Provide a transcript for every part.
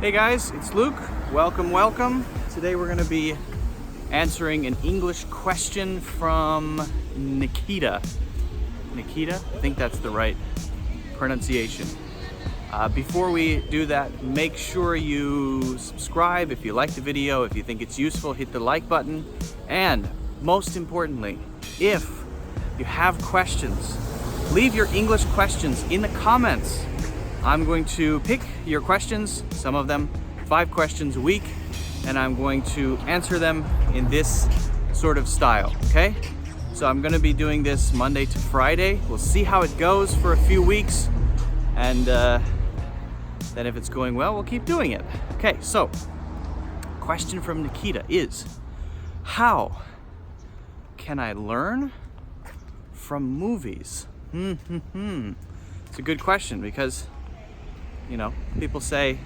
Hey guys, it's Luke. Welcome. Today we're going to be answering an English question from Nikita. Nikita? I think that's the right pronunciation. Before we do that, make sure you subscribe if you like the video. If you think it's useful, hit the like button. And most importantly, if you have questions, leave your English questions in the comments. I'm going to pick your questions, some of them, 5 questions a week, and I'm going to answer them in this sort of style, okay? So I'm going to be doing this Monday to Friday. We'll see how it goes for a few weeks, and then if it's going well, we'll keep doing it. Okay, so question from Nikita is, how can I learn from movies? It's a good question because, you know, people say,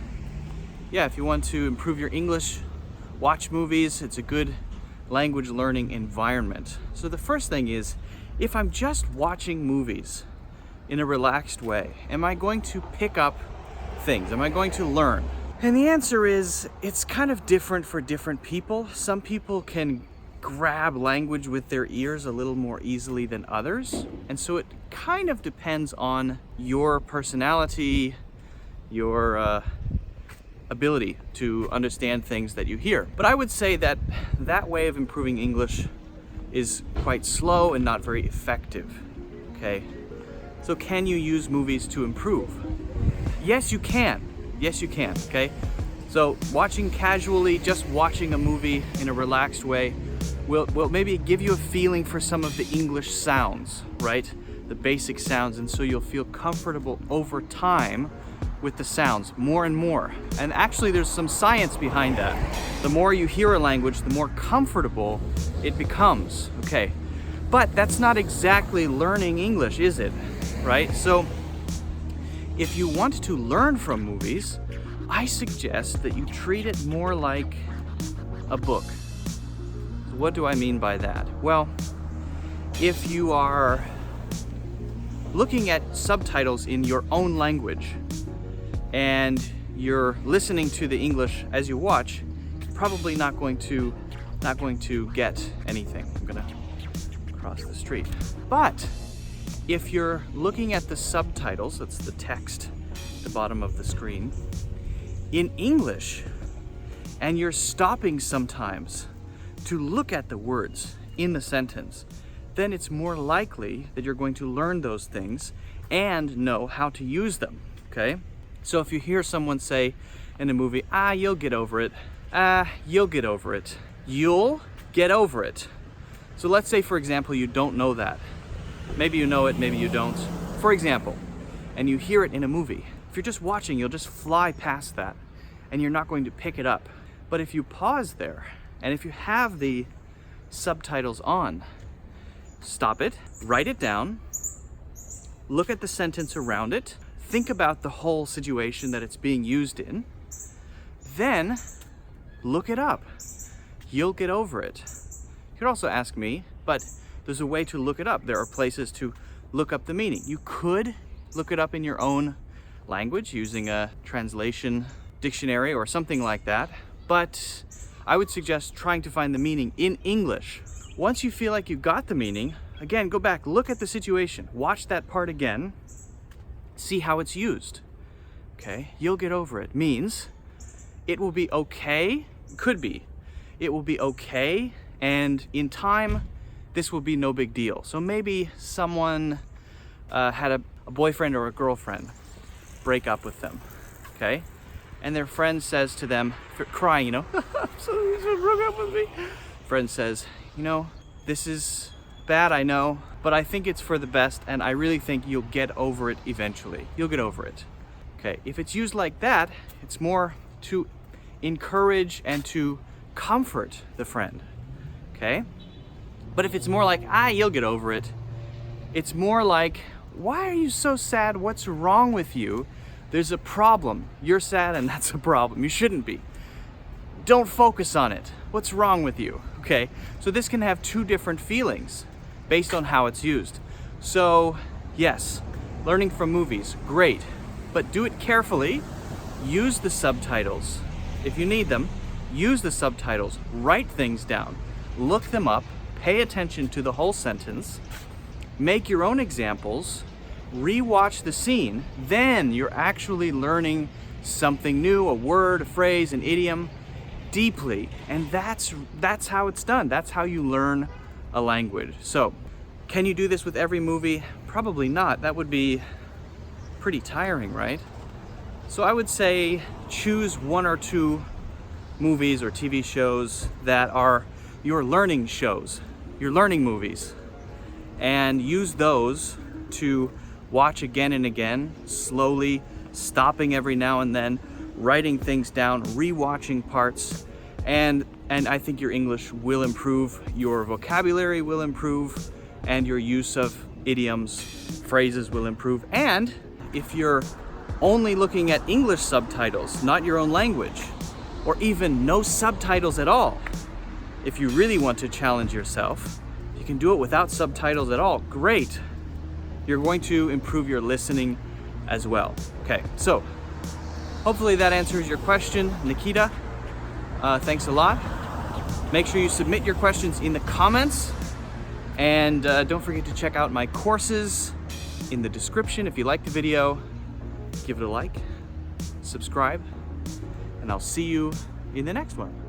yeah, if you want to improve your English, watch movies. It's a good language learning environment. So the first thing is, if I'm just watching movies in a relaxed way, am I going to pick up things? Am I going to learn? And the answer is, it's kind of different for different people. Some people can grab language with their ears a little more easily than others. And so it kind of depends on your personality, your ability to understand things that you hear. But I would say that that way of improving English is quite slow and not very effective, okay? So can you use movies to improve? Yes, you can. Yes, you can, okay? So watching casually, just watching a movie in a relaxed way will maybe give you a feeling for some of the English sounds, right? The basic sounds, and so you'll feel comfortable over time with the sounds more and more. And actually there's some science behind that. The more you hear a language, the more comfortable it becomes, okay? But that's not exactly learning English, is it? Right? So if you want to learn from movies, I suggest that you treat it more like a book. So what do I mean by that? Well, if you are looking at subtitles in your own language, and you're listening to the English as you watch, it's probably not going to get anything. I'm gonna cross the street. But if you're looking at the subtitles, that's the text at the bottom of the screen, in English, and you're stopping sometimes to look at the words in the sentence, then it's more likely that you're going to learn those things and know how to use them, okay? So if you hear someone say in a movie, you'll get over it. You'll get over it. You'll get over it. So let's say, for example, you don't know that. Maybe you know it, maybe you don't. For example, and you hear it in a movie. If you're just watching, you'll just fly past that and you're not going to pick it up. But if you pause there, and if you have the subtitles on, stop it, write it down, look at the sentence around it, think about the whole situation that it's being used in, then look it up. You'll get over it. You could also ask me, but there's a way to look it up. There are places to look up the meaning. You could look it up in your own language using a translation dictionary or something like that, but I would suggest trying to find the meaning in English. Once you feel like you got the meaning, again, go back, look at the situation, watch that part again, see how it's used, okay? You'll get over it means it will be okay, could be. It will be okay, and in time, this will be no big deal. So maybe someone had a boyfriend or a girlfriend break up with them, okay? And their friend says to them, crying, you know, so he broke up with me. Friend says, you know, this is bad, I know, but I think it's for the best, and I really think you'll get over it eventually. You'll get over it. Okay, if it's used like that, it's more to encourage and to comfort the friend, okay? But if it's more like, you'll get over it, it's more like, why are you so sad? What's wrong with you? There's a problem. You're sad and that's a problem. You shouldn't be. Don't focus on it. What's wrong with you? Okay, so this can have two different feelings based on how it's used. So yes, learning from movies, great, but do it carefully. use the subtitles. If you need them, use the subtitles, write things down, look them up, pay attention to the whole sentence, make your own examples, re-watch the scene, then you're actually learning something new, a word, a phrase, an idiom, deeply. And that's how it's done. That's how you learn a language. So, can you do this with every movie? Probably not. That would be pretty tiring, right? So I would say choose one or two movies or TV shows that are your learning shows, your learning movies, and use those to watch again and again, slowly, stopping every now and then, writing things down, re-watching parts, and I think your English will improve, your vocabulary will improve, and your use of idioms, phrases will improve. And if you're only looking at English subtitles, not your own language, or even no subtitles at all, if you really want to challenge yourself, you can do it without subtitles at all. Great. You're going to improve your listening as well. Okay, so hopefully that answers your question, Nikita. Thanks a lot. Make sure you submit your questions in the comments, and don't forget to check out my courses in the description. If you like the video, give it a like, subscribe, and I'll see you in the next one.